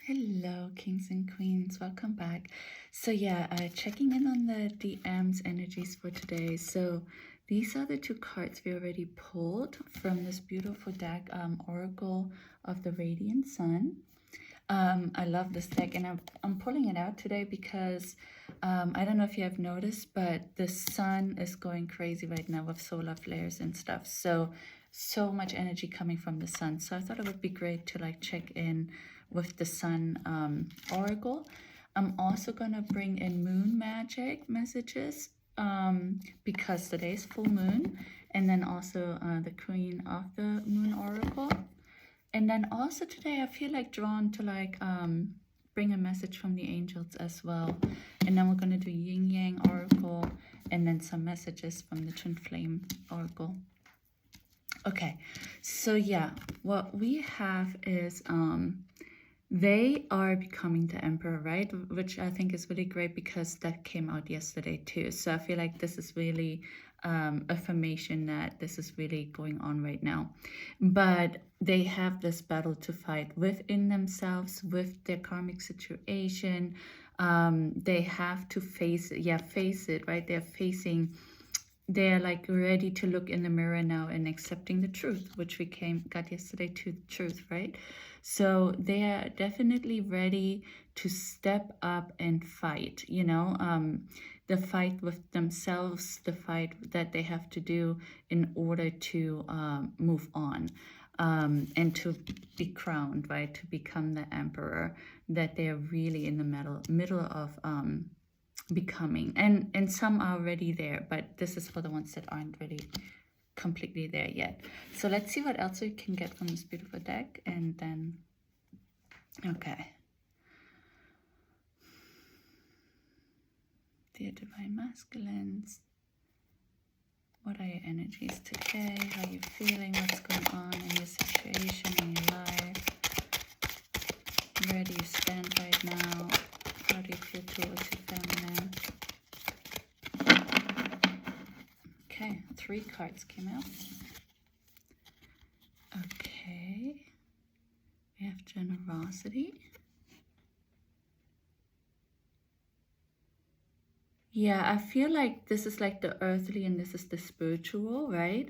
Hello, kings and queens. Welcome back. So yeah, checking in on the DM's energies for today. So these are the two cards we already pulled from this beautiful deck, Oracle of the Radiant Sun. I love this deck, and I'm pulling it out today because I don't know if you have noticed, but the sun is going crazy right now with solar flares and stuff. So much energy coming from the sun. So I thought it would be great to like check in with the sun oracle. I'm also gonna bring in moon magic messages because today's full moon, and then also the queen of the moon oracle. And then also today I feel like drawn to like bring a message from the angels as well. And then we're gonna do yin yang oracle and then some messages from the twin flame oracle. Okay, so yeah, what we have is they are becoming the emperor, right? Which I think is really great because that came out yesterday too. So I feel like this is really affirmation that this is really going on right now. But they have this battle to fight within themselves, with their karmic situation. They have to face it, right? They're like ready to look in the mirror now and accepting the truth, which we got yesterday to the truth, right? So they are definitely ready to step up and fight, you know, the fight with themselves, the fight that they have to do in order to move on and to be crowned, right? To become the emperor that they are really in the middle of becoming. And some are already there, but this is for the ones that aren't really completely there yet. So let's see what else we can get from this beautiful deck, and then okay, dear divine masculines, what are your energies today? How are you feeling? What's going on in your situation, in your life? Where do you stand right now? How do you feel towards your feminine? Okay, 3 cards came out. Okay, we have generosity. Yeah, I feel like this is like the earthly and this is the spiritual, right?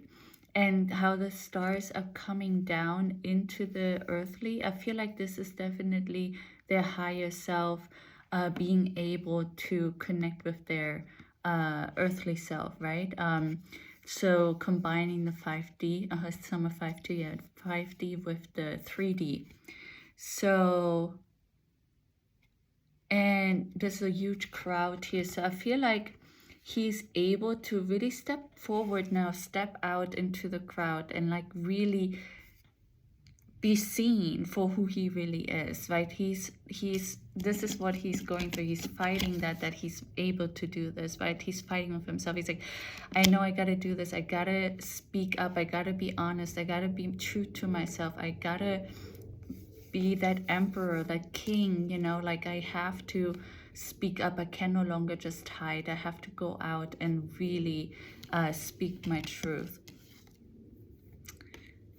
And how the stars are coming down into the earthly. I feel like this is definitely their higher self being able to connect with their earthly self, right? So combining the 5D, some of 5D, yeah, 5D with the 3D. So, and there's a huge crowd here. So I feel like he's able to really step forward now, step out into the crowd and like really be seen for who he really is, right? This is what he's going through. He's fighting that he's able to do this, right? He's fighting with himself. He's like, I know I gotta do this. I gotta speak up. I gotta be honest. I gotta be true to myself. I gotta be that emperor, that king, you know, like I have to speak up. I can no longer just hide. I have to go out and really speak my truth.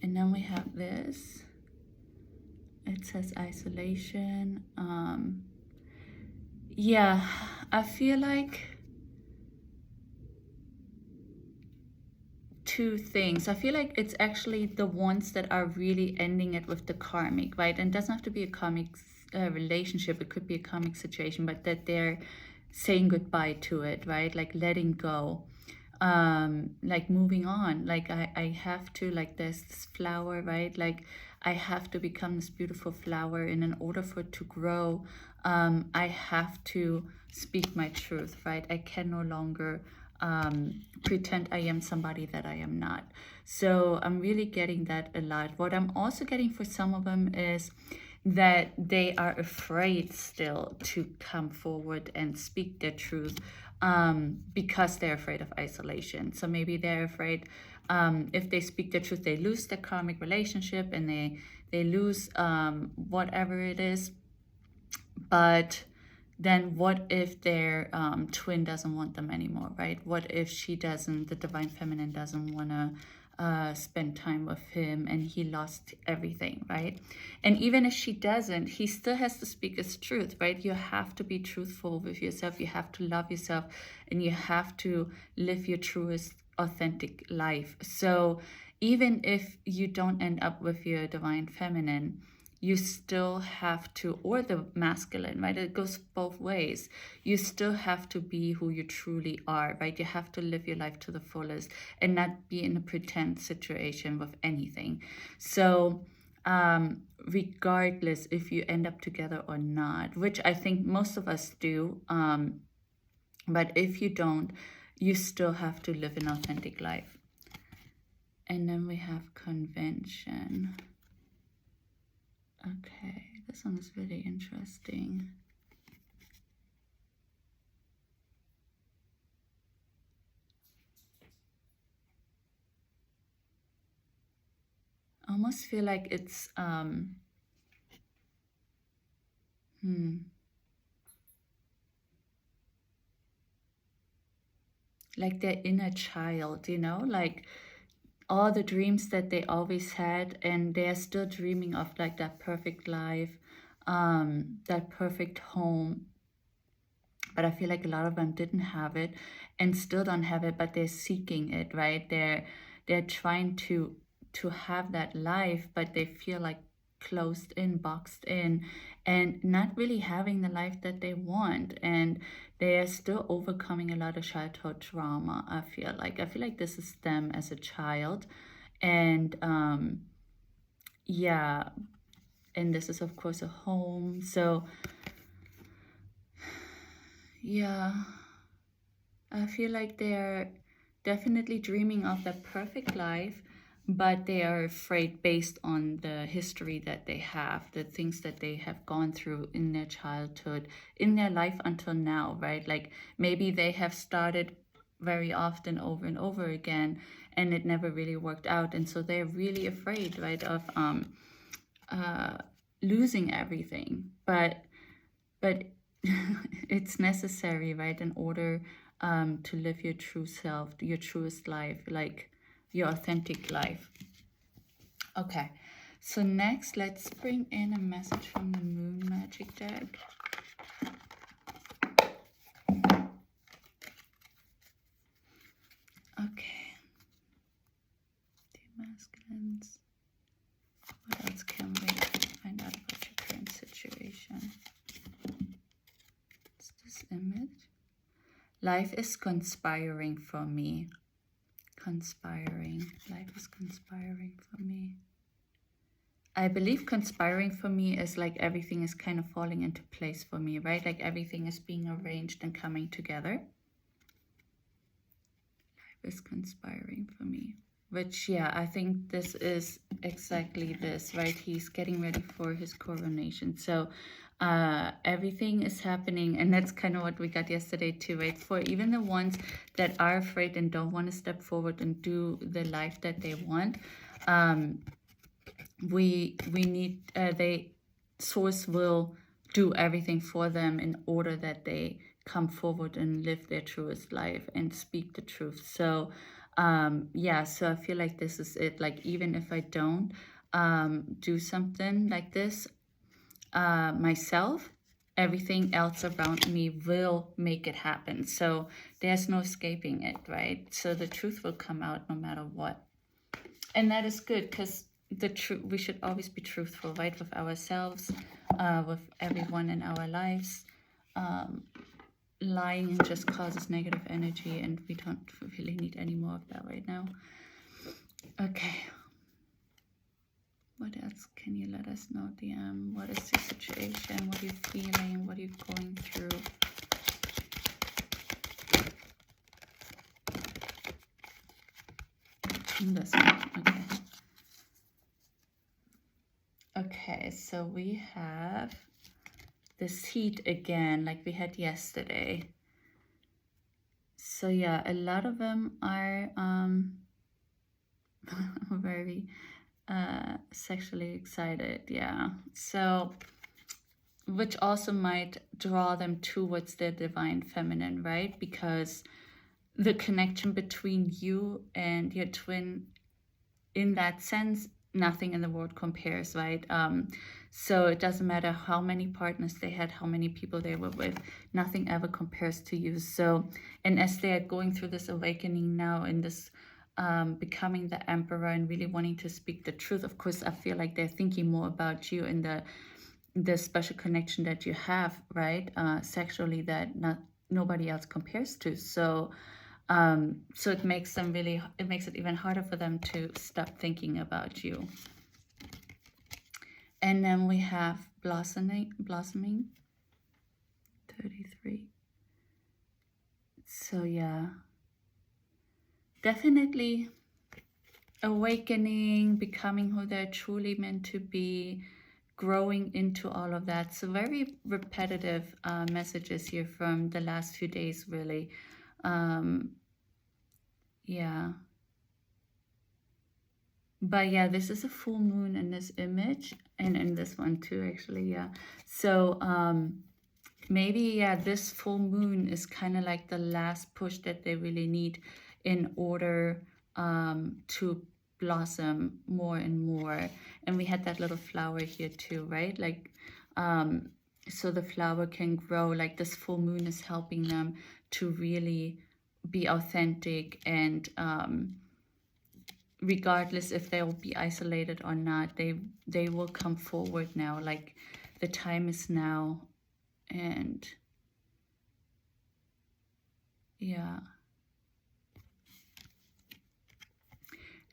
And then we have this. It says isolation. Yeah, I feel like 2 things. I feel like it's actually the ones that are really ending it with the karmic, right? And it doesn't have to be a karmic relationship. It could be a karmic situation, but that they're saying goodbye to it, right? Like letting go, like moving on. Like I have to, like there's this flower, right? Like I have to become this beautiful flower, and in order for it to grow, I have to speak my truth, right? I can no longer pretend I am somebody that I am not. So I'm really getting that a lot. What I'm also getting for some of them is that they are afraid still to come forward and speak their truth because they're afraid of isolation. So maybe they're afraid if they speak the truth, they lose their karmic relationship and they lose whatever it is. But then what if their twin doesn't want them anymore, right? What if she doesn't, the divine feminine doesn't want to spend time with him, and he lost everything, right? And even if she doesn't, he still has to speak his truth, right? You have to be truthful with yourself. You have to love yourself, and you have to live your truest, authentic life. So even if you don't end up with your divine feminine, you still have to, or the masculine, right? It goes both ways. You still have to be who you truly are, right? You have to live your life to the fullest and not be in a pretend situation with anything. So regardless if you end up together or not, which I think most of us do, but if you don't, you still have to live an authentic life. And then we have convention. Okay, this one is really interesting. I almost feel like it's like their inner child, you know, like all the dreams that they always had, and they're still dreaming of like that perfect life, that perfect home. But I feel like a lot of them didn't have it and still don't have it, but they're seeking it, right? They're trying to have that life, but they feel like closed in, boxed in, and not really having the life that they want. And they are still overcoming a lot of childhood trauma. I feel like this is them as a child. And yeah, and this is of course a home. So yeah, I feel like they're definitely dreaming of that perfect life, but they are afraid based on the history that they have, the things that they have gone through in their childhood, in their life until now, right? Like maybe they have started very often over and over again, and it never really worked out. And so they're really afraid, right, of losing everything. But it's necessary, right, in order to live your true self, your truest life, like your authentic life. Okay, so next let's bring in a message from the Moon Magic deck. Okay, the masculines. What else can we find out about your current situation? What's this image? Life is conspiring for me. Conspiring. Life is conspiring for me. I believe conspiring for me is like everything is kind of falling into place for me, right? Like everything is being arranged and coming together. Life is conspiring for me. Which, yeah, I think this is exactly this, right? He's getting ready for his coronation. So everything is happening, and that's kind of what we got yesterday too, right? For even the ones that are afraid and don't want to step forward and do the life that they want, we need Source will do everything for them in order that they come forward and live their truest life and speak the truth. So yeah, so I feel like this is it. Like even if I don't do something like this myself, everything else around me will make it happen. So there's no escaping it, right? So the truth will come out no matter what. And that is good, because the truth, we should always be truthful, right? With ourselves, with everyone in our lives. Lying just causes negative energy, and we don't really need any more of that right now. Okay. What else can you let us know, DM? What is the situation? What are you feeling? What are you going through? This one. Okay. Okay, so we have this heat again, like we had yesterday. So yeah, a lot of them are very sexually excited, yeah. So, which also might draw them towards their divine feminine, right? Because the connection between you and your twin in that sense, nothing in the world compares, right? So it doesn't matter how many partners they had, how many people they were with, nothing ever compares to you. So, and as they are going through this awakening now in this becoming the emperor and really wanting to speak the truth, of course, I feel like they're thinking more about you and the special connection that you have, right? Sexually, that nobody else compares to. So so it makes it even harder for them to stop thinking about you. And then we have blossoming 33. So yeah, definitely awakening, becoming who they're truly meant to be, growing into all of that. So very repetitive messages here from the last few days, really. Yeah. But yeah, this is a full moon in this image, and in this one too, actually. Yeah. So maybe, yeah, this full moon is kind of like the last push that they really need in order to blossom more and more. And we had that little flower here too, right? Like so the flower can grow. Like this full moon is helping them to really be authentic, and regardless if they will be isolated or not, they will come forward now. Like the time is now. And yeah.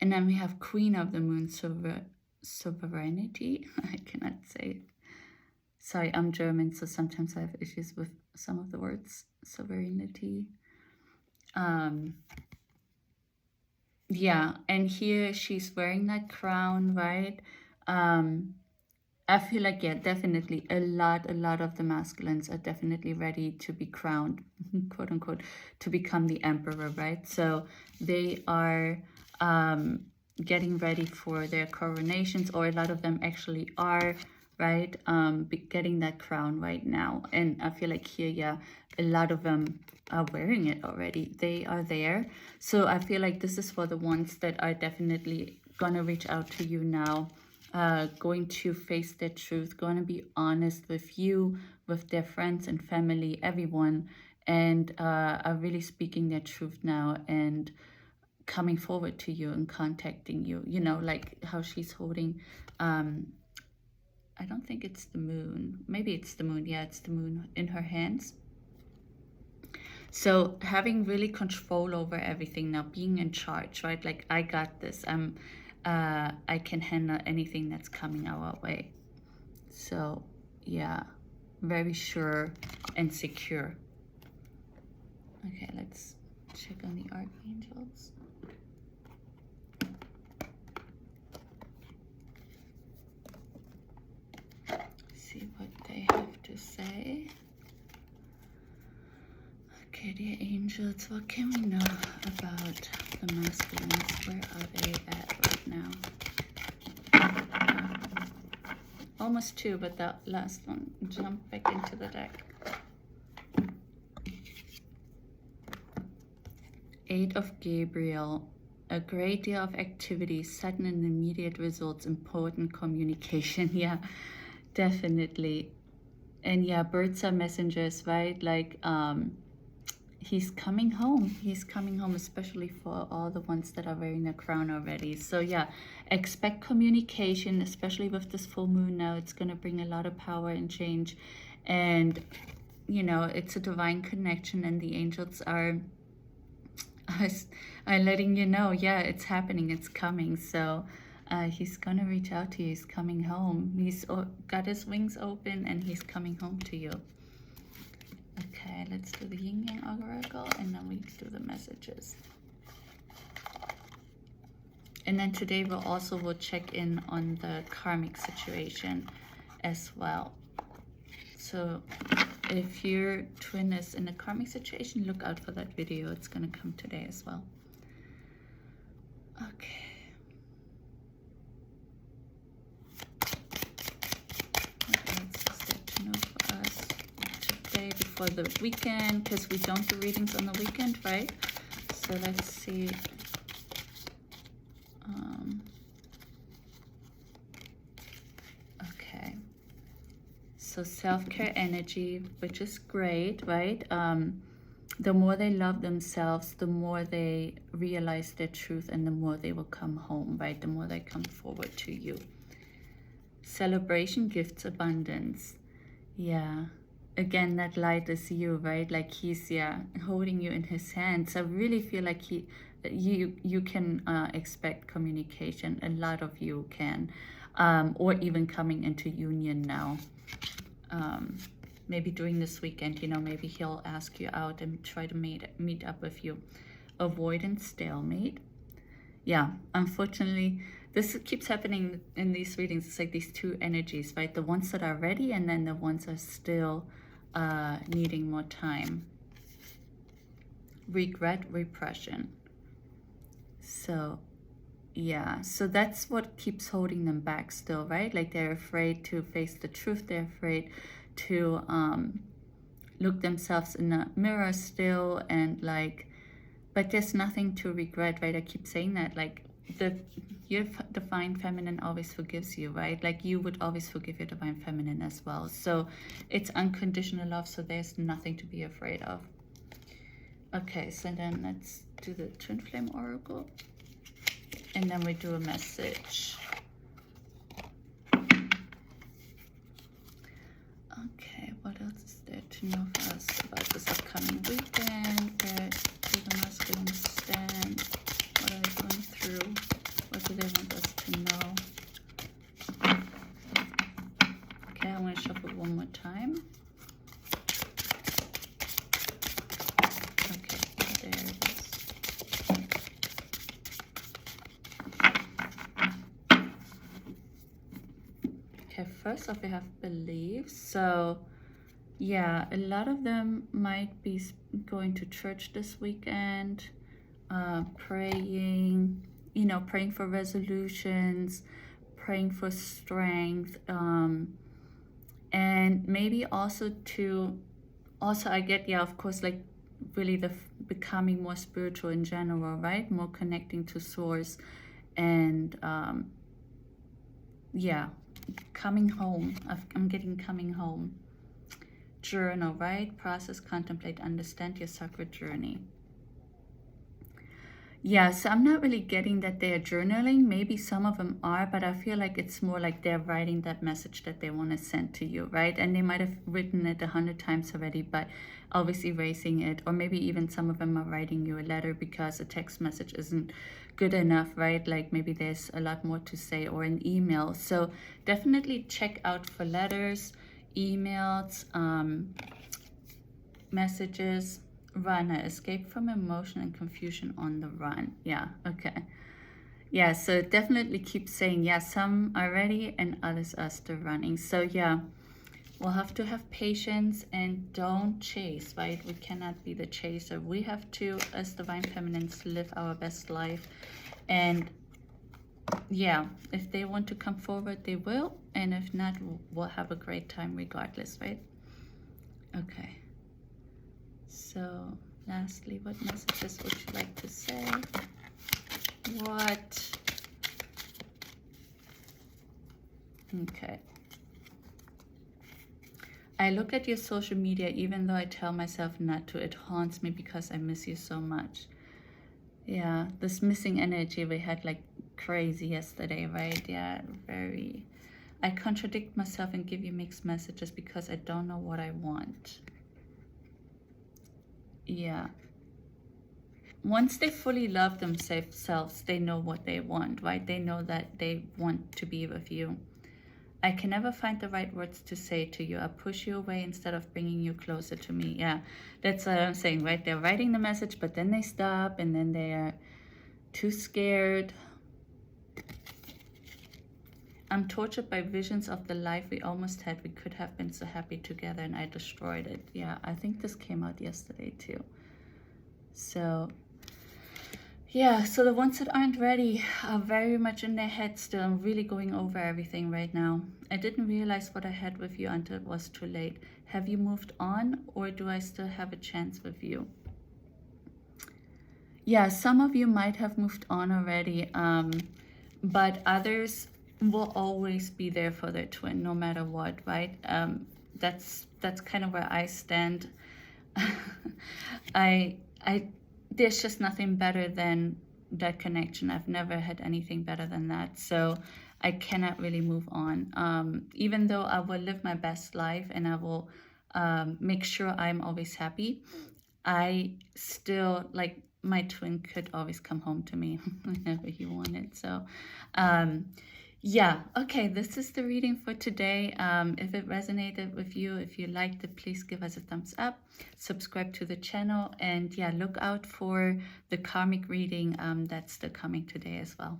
And then we have Queen of the Moon, sovereignty. I cannot say it. Sorry, I'm German, so sometimes I have issues with some of the words. Sovereignty. Yeah, and here she's wearing that crown, right? I feel like, yeah, definitely a lot of the masculines are definitely ready to be crowned, quote unquote, to become the emperor, right? So they are getting ready for their coronations, or a lot of them actually are, right? Getting that crown right now. And I feel like here, yeah, a lot of them are wearing it already. They are there. So I feel like this is for the ones that are definitely gonna reach out to you now, going to face their truth, going to be honest with you, with their friends and family, everyone, and are really speaking their truth now and coming forward to you and contacting you, you know, like how she's holding, I don't think it's the moon. Maybe it's the moon. Yeah, it's the moon in her hands. So having really control over everything now, being in charge, right? Like, I got this. I can handle anything that's coming our way. So yeah, very sure and secure. Okay, let's check on the archangels. See what they have to say. Okay, dear angels, what can we know about the masculines? Where are they at right now? Almost two, but that last one jumped back into the deck. 8 of Gabriel. A great deal of activity, sudden and immediate results, important communication. Yeah, definitely. And yeah, birds are messengers, right? Like, he's coming home. He's coming home, especially for all the ones that are wearing the crown already. So yeah, expect communication, especially with this full moon now. It's going to bring a lot of power and change. And, you know, it's a divine connection, and the angels are letting you know, yeah, it's happening, it's coming. So he's going to reach out to you. He's coming home. He's got his wings open, and he's coming home to you. Okay, let's do the yin yang oracle, and then we do the messages. And then today we'll check in on the karmic situation as well. So if your twin is in a karmic situation, look out for that video. It's going to come today as well. Okay. For the weekend, because we don't do readings on the weekend, right? So let's see. so self-care energy, which is great, right? The more they love themselves, the more they realize their truth, and the more they will come home, right? The more they come forward to you. Celebration, gifts, abundance. Yeah. Again, that light is you, right? Like he's, yeah, holding you in his hands. I really feel like you can expect communication. A lot of you can, or even coming into union now. Maybe during this weekend, you know, maybe he'll ask you out and try to meet up with you. Avoidance, stalemate. Yeah, unfortunately, this keeps happening in these readings. It's like these two energies, right? The ones that are ready, and then the ones that are still needing more time. Regret, repression. So yeah, so that's what keeps holding them back still, right? Like they're afraid to face the truth. They're afraid to look themselves in the mirror still, and like, but there's nothing to regret, right? I keep saying that, like your divine feminine always forgives you, right? Like you would always forgive your divine feminine as well. So it's unconditional love, so there's nothing to be afraid of. Okay, so then let's do the twin flame oracle, and then we do a message. Okay, what else is there to know for us about this upcoming weekend? Where do the masculines stand? What are they going through? What do they want us to know? Okay, I'm going to shuffle one more time. Okay, there it is. Okay, first off we have beliefs. So yeah, a lot of them might be going to church this weekend, praying, you know, praying for resolutions, praying for strength, and maybe also I get, yeah, of course, like really the becoming more spiritual in general, right? More connecting to source, and yeah, coming home. I'm getting coming home. Journal, right? Process, contemplate, understand your sacred journey. Yeah, so I'm not really getting that they're journaling. Maybe some of them are, but I feel like it's more like they're writing that message that they want to send to you, right? And they might have written it 100 times already, but always erasing it. Or maybe even some of them are writing you a letter because a text message isn't good enough, right? Like maybe there's a lot more to say, or an email. So definitely check out for letters, emails, messages. Runner, escape from emotion and confusion on the run. Yeah, okay. Yeah, so definitely keep saying, yeah, some are ready and others are still running. So yeah, we'll have to have patience and don't chase, right? We cannot be the chaser. We have to, as divine feminines, live our best life. And yeah, if they want to come forward, they will. And if not, we'll have a great time regardless, right? Okay. So lastly, what messages would you like to say? What? Okay. I look at your social media even though I tell myself not to. It haunts me because I miss you so much. Yeah, this missing energy we had like crazy yesterday, right? Yeah, very. I contradict myself and give you mixed messages because I don't know what I want. Yeah. Once they fully love themselves, they know what they want, right? They know that they want to be with you. I can never find the right words to say to you. I push you away instead of bringing you closer to me. Yeah, that's what I'm saying, right? They're writing the message, but then they stop, and then they're too scared. I'm tortured by visions of the life we almost had. We could have been so happy together, and I destroyed it. Yeah, I think this came out yesterday too. So yeah, so the ones that aren't ready are very much in their head still. I'm really going over everything right now. I didn't realize what I had with you until it was too late. Have you moved on, or do I still have a chance with you? Yeah, some of you might have moved on already, but others will always be there for their twin no matter what, right? that's kind of where I stand. I there's just nothing better than that connection. I've never had anything better than that. So I cannot really move on. Even though I will live my best life and I will make sure I'm always happy, I still, like, my twin could always come home to me whenever he wanted. So yeah, okay, this is the reading for today. If it resonated with you, if you liked it, please give us a thumbs up, subscribe to the channel, and yeah, look out for the karmic reading that's still coming today as well.